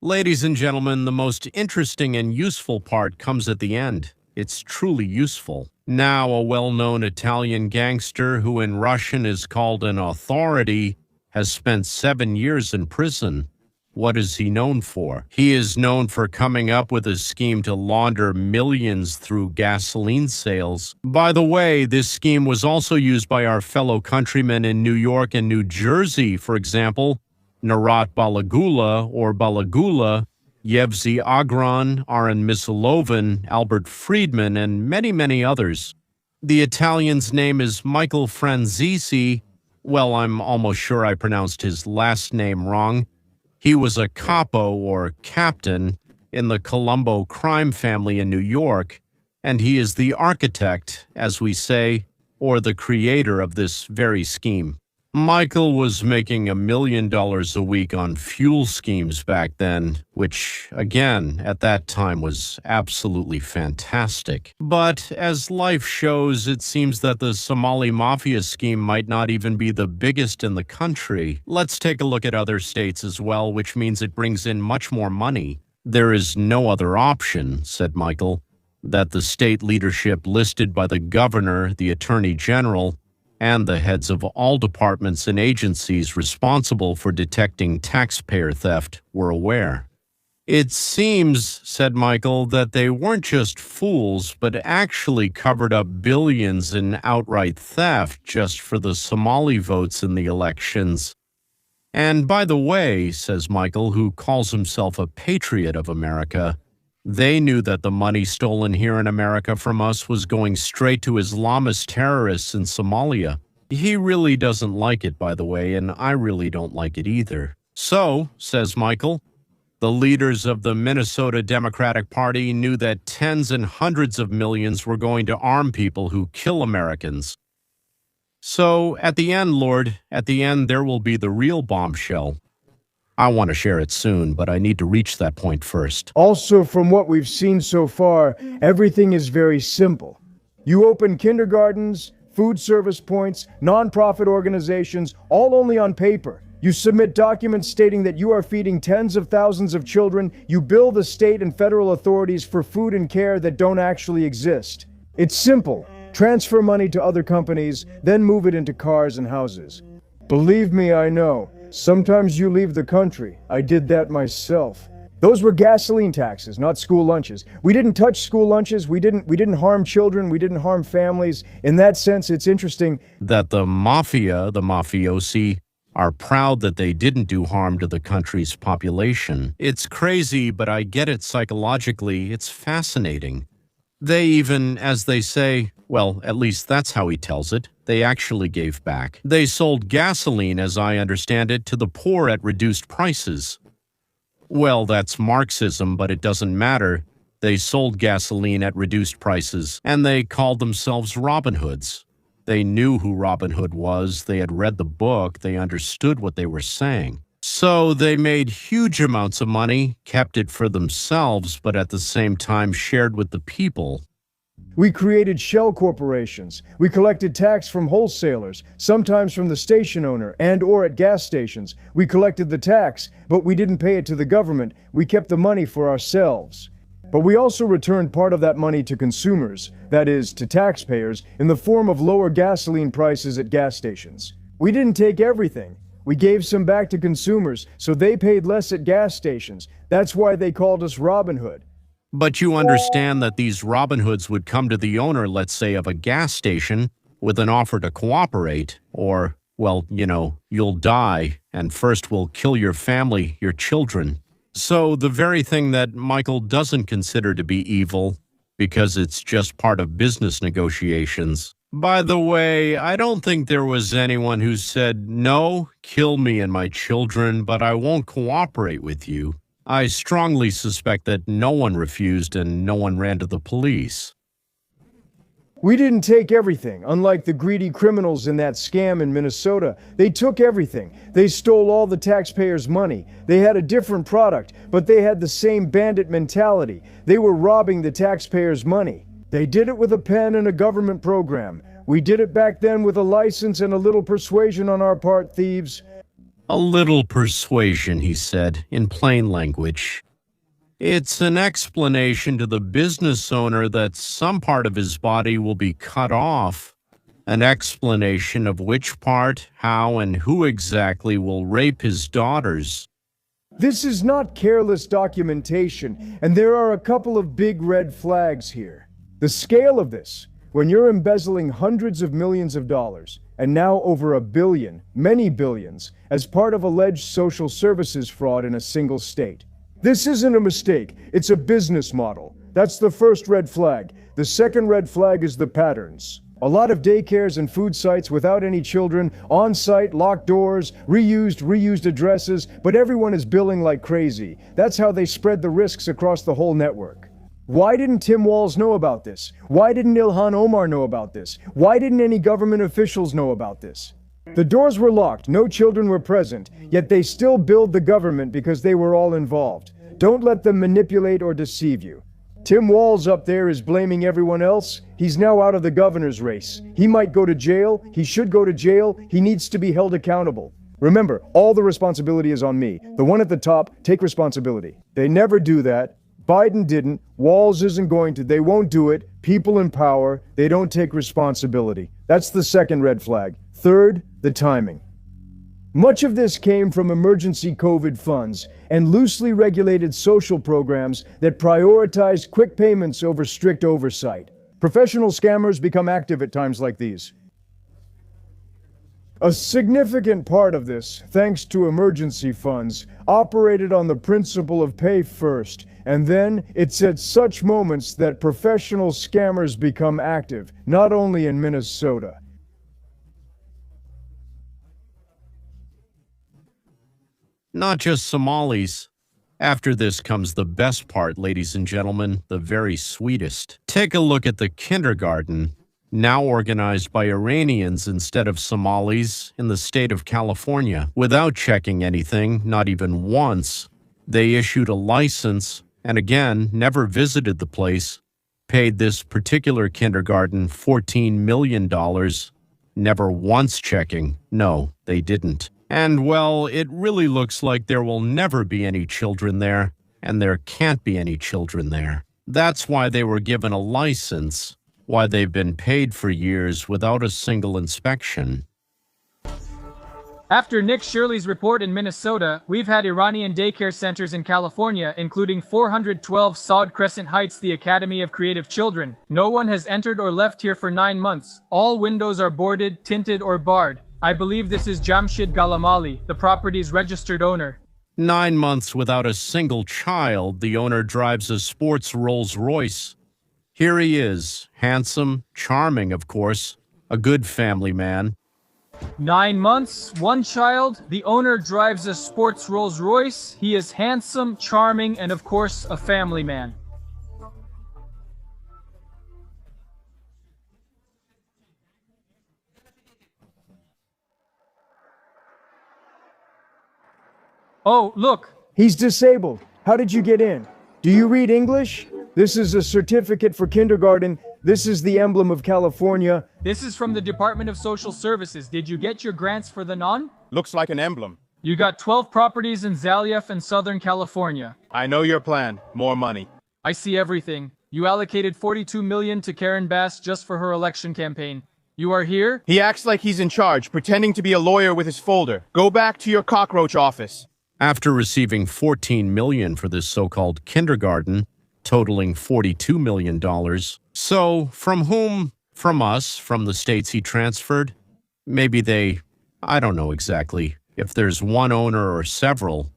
Ladies and gentlemen, the most interesting and useful part comes at the end. It's truly useful. Now, a well-known Italian gangster who in Russian is called an authority has spent 7 years in prison. What is he known for? He is known for coming up with a scheme to launder millions through gasoline sales. By the way, this scheme was also used by our fellow countrymen in New York and New Jersey, for example, Narat Balagula or Balagula, Yevzy Agron, Aaron Misilovan, Albert Friedman, and many, many others. The Italian's name is Michael Franzisi. Well, I'm almost sure I pronounced his last name wrong. He was a capo or captain in the Colombo crime family in New York, and he is the architect, as we say, or the creator of this very scheme. Michael was making $1 million a week on fuel schemes back then, which, again, at that time was absolutely fantastic. But as life shows, it seems that the Somali Mafia scheme might not even be the biggest in the country. Let's take a look at other states as well, which means it brings in much more money. There is no other option, said Michael, that the state leadership listed by the governor, the attorney general, and the heads of all departments and agencies responsible for detecting taxpayer theft were aware. It seems, said Michael, that they weren't just fools, but actually covered up billions in outright theft just for the Somali votes in the elections. And by the way, says Michael, who calls himself a patriot of America, they knew that the money stolen here in America from us was going straight to Islamist terrorists in Somalia. He really doesn't like it, by the way, and I really don't like it either. So, says Michael, the leaders of the Minnesota Democratic Party knew that tens and hundreds of millions were going to arm people who kill Americans. So, at the end, Lord, at the end there will be the real bombshell. I want to share it soon, but I need to reach that point first. Also, from what we've seen so far, everything is very simple. You open kindergartens, food service points, nonprofit organizations, all only on paper. You submit documents stating that you are feeding tens of thousands of children. You bill the state and federal authorities for food and care that don't actually exist. It's simple. Transfer money to other companies, then move it into cars and houses. Believe me, I know. Sometimes you leave the country. I did that myself. Those were gasoline taxes, not school lunches. We didn't touch school lunches. We didn't harm children. We didn't harm families. In that sense, it's interesting that the Mafia, the mafiosi, are proud that they didn't do harm to the country's population. It's crazy, but I get it psychologically. It's fascinating. They even, as they say, well, at least that's how he tells it, they actually gave back. They sold gasoline, as I understand it, to the poor at reduced prices. Well, that's Marxism, but it doesn't matter. They sold gasoline at reduced prices, and they called themselves Robin Hoods. They knew who Robin Hood was, they had read the book, they understood what they were saying. So they made huge amounts of money, kept it for themselves, but at the same time shared with the people. We created shell corporations. We collected tax from wholesalers, sometimes from the station owner and or at gas stations. We collected the tax, but we didn't pay it to the government. We kept the money for ourselves. But we also returned part of that money to consumers, that is, to taxpayers, in the form of lower gasoline prices at gas stations. We didn't take everything. We gave some back to consumers, so they paid less at gas stations. That's why they called us Robin Hood. But you understand that these Robin Hoods would come to the owner, let's say, of a gas station with an offer to cooperate, or, well, you know, you'll die, and first we'll kill your family, your children. So the very thing that Michael doesn't consider to be evil, because it's just part of business negotiations. By the way, I don't think there was anyone who said, no, kill me and my children, but I won't cooperate with you. I strongly suspect that no one refused and no one ran to the police. We didn't take everything, unlike the greedy criminals in that scam in Minnesota. They took everything. They stole all the taxpayers' money. They had a different product, but they had the same bandit mentality. They were robbing the taxpayers' money. They did it with a pen and a government program. We did it back then with a license and a little persuasion on our part, thieves. A little persuasion, he said, in plain language. It's an explanation to the business owner that some part of his body will be cut off. An explanation of which part, how, and who exactly will rape his daughters. This is not careless documentation, and there are a couple of big red flags here. The scale of this, when you're embezzling hundreds of millions of dollars, and now over $1 billion, many billions, as part of alleged social services fraud in a single state. This isn't a mistake, it's a business model. That's the first red flag. The second red flag is the patterns. A lot of daycares and food sites without any children, on-site, locked doors, reused addresses, but everyone is billing like crazy. That's how they spread the risks across the whole network. Why didn't Tim Walz know about this? Why didn't Ilhan Omar know about this? Why didn't any government officials know about this? The doors were locked, no children were present, yet they still billed the government because they were all involved. Don't let them manipulate or deceive you. Tim Walz up there is blaming everyone else. He's now out of the governor's race. He might go to jail. He should go to jail. He needs to be held accountable. Remember, all the responsibility is on me. The one at the top, take responsibility. They never do that. Biden didn't. Walz isn't going to. They won't do it. People in power, they don't take responsibility. That's the second red flag. Third, the timing. Much of this came from emergency COVID funds and loosely regulated social programs that prioritized quick payments over strict oversight. Professional scammers become active at times like these. A significant part of this, thanks to emergency funds, operated on the principle of pay first, and then it's at such moments that professional scammers become active, not only in Minnesota. Not just Somalis. After this comes the best part, ladies and gentlemen, the very sweetest. Take a look at the kindergarten, now organized by Iranians instead of Somalis in the state of California. Without checking anything, not even once, they issued a license and again, never visited the place, paid this particular kindergarten $14 million, never once checking. No, they didn't. And well, it really looks like there will never be any children there, and there can't be any children there. That's why they were given a license, why they've been paid for years without a single inspection. After Nick Shirley's report in Minnesota, we've had Iranian daycare centers in California, including 412 Saud Crescent Heights, the Academy of Creative Children. No one has entered or left here for 9 months. All windows are boarded, tinted, or barred. I believe this is Jamshid Galamali, the property's registered owner. 9 months without a single child, the owner drives a sports Rolls-Royce. Here he is, handsome, charming, of course, a good family man. 9 months, 1 child, the owner drives a sports Rolls-Royce, he is handsome, charming, and of course, a family man. Oh, look! He's disabled. How did you get in? Do you read English? This is a certificate for kindergarten. This is the emblem of California. This is from the Department of Social Services. Did you get your grants for the non? Looks like an emblem. You got 12 properties in Zalief and Southern California. I know your plan. More money. I see everything. You allocated $42 million to Karen Bass just for her election campaign. You are here? He acts like he's in charge, pretending to be a lawyer with his folder. Go back to your cockroach office. After receiving $14 million for this so-called kindergarten, totaling $42 million. So, from whom? From us, from the states he transferred? Maybe I don't know exactly, if there's one owner or several.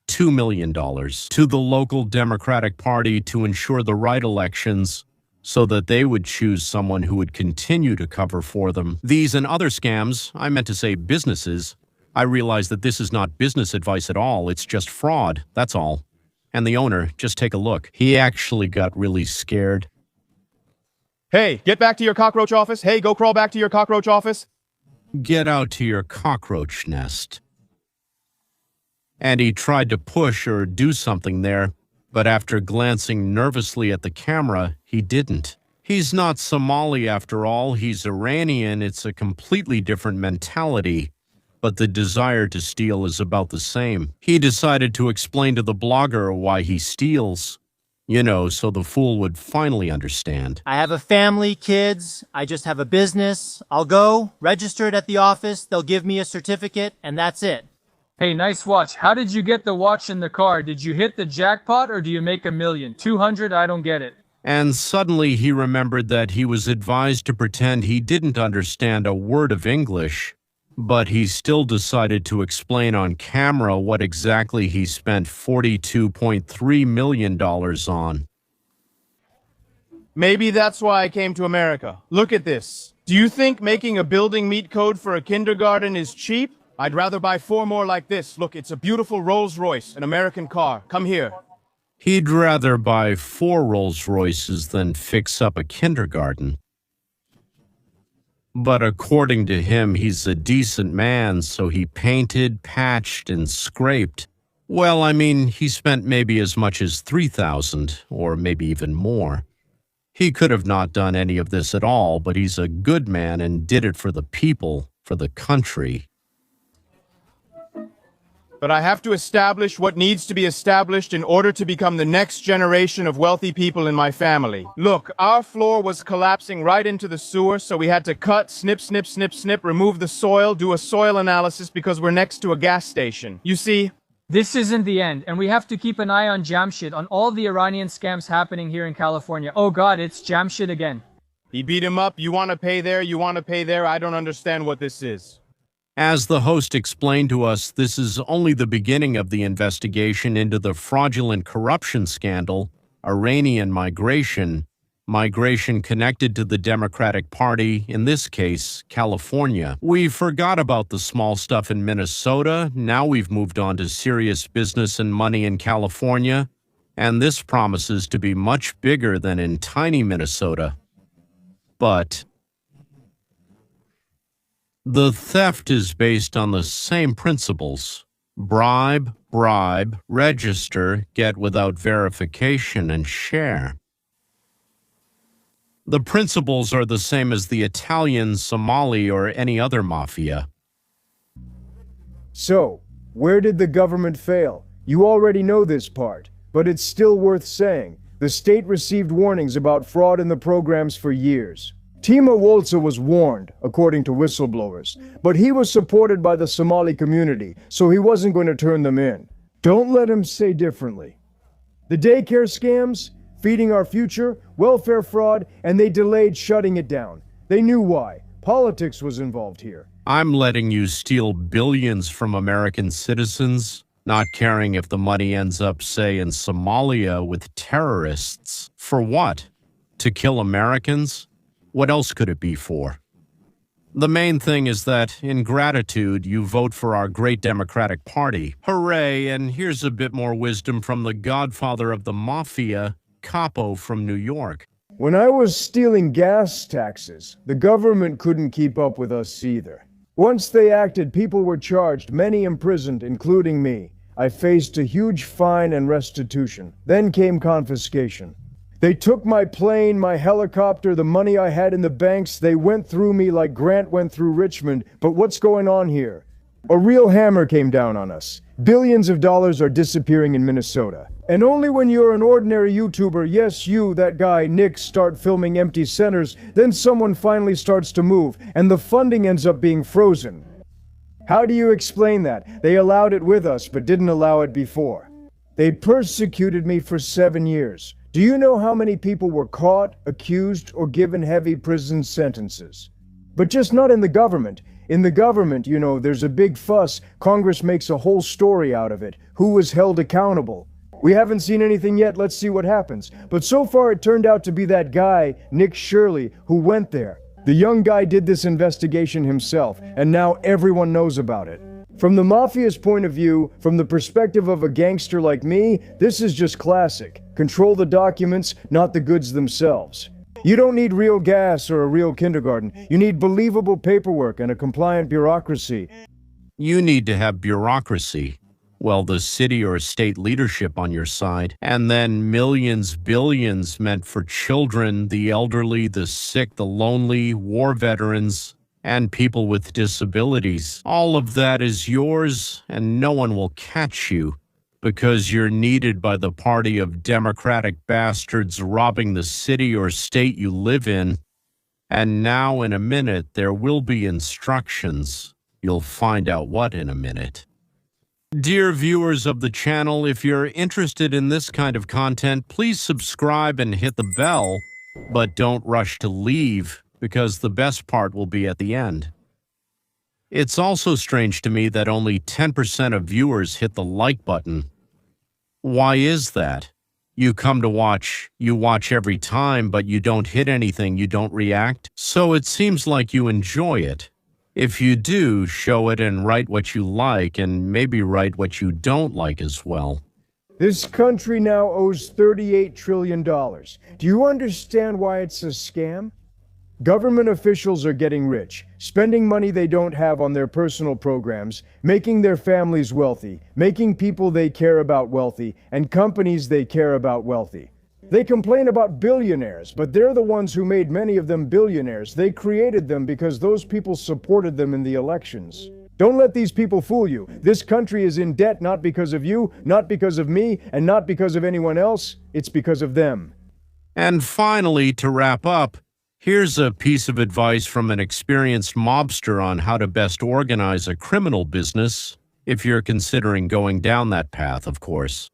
$2 million to the local Democratic Party to ensure the right elections so that they would choose someone who would continue to cover for them. These and other scams, I meant to say businesses. I realize that this is not business advice at all, it's just fraud, that's all. And the owner, just take a look. He actually got really scared. Hey, get back to your cockroach office. Hey, go crawl back to your cockroach office. Get out to your cockroach nest. And he tried to push or do something there, but after glancing nervously at the camera, he didn't. He's not Somali after all, he's Iranian. It's a completely different mentality. but the desire to steal is about the same. He decided to explain to the blogger why he steals. You know, so the fool would finally understand. I have a family, kids. I just have a business. I'll go, register it at the office. They'll give me a certificate, and that's it. Hey, nice watch. How did you get the watch in the car? Did you hit the jackpot or do you make $1 million? 200? I don't get it. And suddenly he remembered that he was advised to pretend he didn't understand a word of English, but he still decided to explain on camera what exactly he spent $42.3 million on. Maybe that's why I came to America. Look at this. Do you think making a building meet code for a kindergarten is cheap? I'd rather buy 4 more like this. Look, it's a beautiful Rolls-Royce, an American car. Come here. He'd rather buy 4 Rolls-Royces than fix up a kindergarten. But according to him, he's a decent man, so he painted, patched, and scraped. Well, I mean, he spent maybe as much as $3,000, or maybe even more. He could have not done any of this at all, but he's a good man and did it for the people, for the country. But I have to establish what needs to be established in order to become the next generation of wealthy people in my family. Look, our floor was collapsing right into the sewer, so we had to cut, snip, snip, snip, snip, remove the soil, do a soil analysis because we're next to a gas station. You see? This isn't the end, and we have to keep an eye on Jamshid, on all the Iranian scams happening here in California. Oh god, it's Jamshid again. He beat him up. You want to pay there, you want to pay there. I don't understand what this is. As the host explained to us, this is only the beginning of the investigation into the fraudulent corruption scandal, Iranian migration connected to the Democratic Party, in this case, California. We forgot about the small stuff in Minnesota. Now we've moved on to serious business and money in California, and this promises to be much bigger than in tiny Minnesota. But the theft is based on the same principles. Bribe, register, get without verification, and share. The principles are the same as the Italian, Somali, or any other mafia. So, where did the government fail? You already know this part, but it's still worth saying. The state received warnings about fraud in the programs for years. Timo Wolze was warned, according to whistleblowers, but he was supported by the Somali community, so he wasn't going to turn them in. Don't let him say differently. The daycare scams, feeding our future, welfare fraud, and they delayed shutting it down. They knew why. Politics was involved here. I'm letting you steal billions from American citizens, not caring if the money ends up, say, in Somalia with terrorists. For what? To kill Americans? What else could it be for? The main thing is that, in gratitude, you vote for our great Democratic Party. Hooray, and here's a bit more wisdom from the godfather of the Mafia, Capo from New York. When I was stealing gas taxes, the government couldn't keep up with us either. Once they acted, people were charged, many imprisoned, including me. I faced a huge fine and restitution. Then came confiscation. They took my plane, my helicopter, the money I had in the banks. They went through me like Grant went through Richmond. But what's going on here? A real hammer came down on us. Billions of dollars are disappearing in Minnesota. And only when you're an ordinary YouTuber, yes, you, that guy, Nick, start filming empty centers, then someone finally starts to move, and the funding ends up being frozen. How do you explain that? They allowed it with us, but didn't allow it before. They persecuted me for 7 years. Do you know how many people were caught, accused, or given heavy prison sentences? But just not in the government. In the government, you know, there's a big fuss. Congress makes a whole story out of it. Who was held accountable? We haven't seen anything yet. Let's see what happens. But so far it turned out to be that guy, Nick Shirley, who went there. The young guy did this investigation himself, and now everyone knows about it. From the Mafia's point of view, from the perspective of a gangster like me, this is just classic. Control the documents, not the goods themselves. You don't need real gas or a real kindergarten. You need believable paperwork and a compliant bureaucracy. You need to have bureaucracy. Well, the city or state leadership on your side. And then millions, billions meant for children, the elderly, the sick, the lonely, war veterans. and people with disabilities. All of that is yours, and no one will catch you because you're needed by the party of democratic bastards robbing the city or state you live in. And now, in a minute, there will be instructions. You'll find out what in a minute. Dear viewers of the channel, if you're interested in this kind of content, please subscribe and hit the bell, but don't rush to leave, because the best part will be at the end. It's also strange to me that only 10% of viewers hit the like button. Why is that? You come to watch, you watch every time, but you don't hit anything, you don't react. So it seems like you enjoy it. If you do, show it and write what you like, and maybe write what you don't like as well. This country now owes $38 trillion. Do you understand why it's a scam? Government officials are getting rich, spending money they don't have on their personal programs, making their families wealthy, making people they care about wealthy, and companies they care about wealthy. They complain about billionaires, but they're the ones who made many of them billionaires. They created them because those people supported them in the elections. Don't let these people fool you. This country is in debt not because of you, not because of me, and not because of anyone else. It's because of them. And finally, to wrap up, here's a piece of advice from an experienced mobster on how to best organize a criminal business, if you're considering going down that path, of course.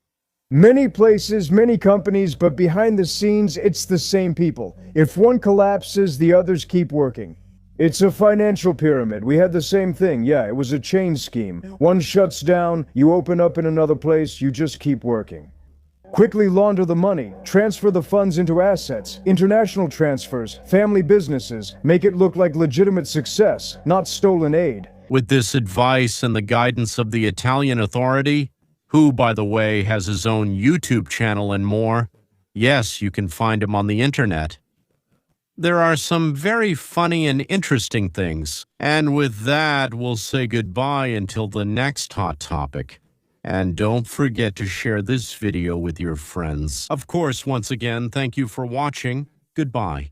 Many places, many companies, but behind the scenes, it's the same people. If one collapses, the others keep working. It's a financial pyramid. We had the same thing. Yeah, it was a chain scheme. One shuts down, you open up in another place, you just keep working. Quickly launder the money, transfer the funds into assets, international transfers, family businesses, make it look like legitimate success, not stolen aid. With this advice and the guidance of the Italian authority, who, by the way, has his own YouTube channel and more, yes, you can find him on the internet. There are some very funny and interesting things. And with that, we'll say goodbye until the next hot topic. And don't forget to share this video with your friends. Of course, once again, thank you for watching. Goodbye.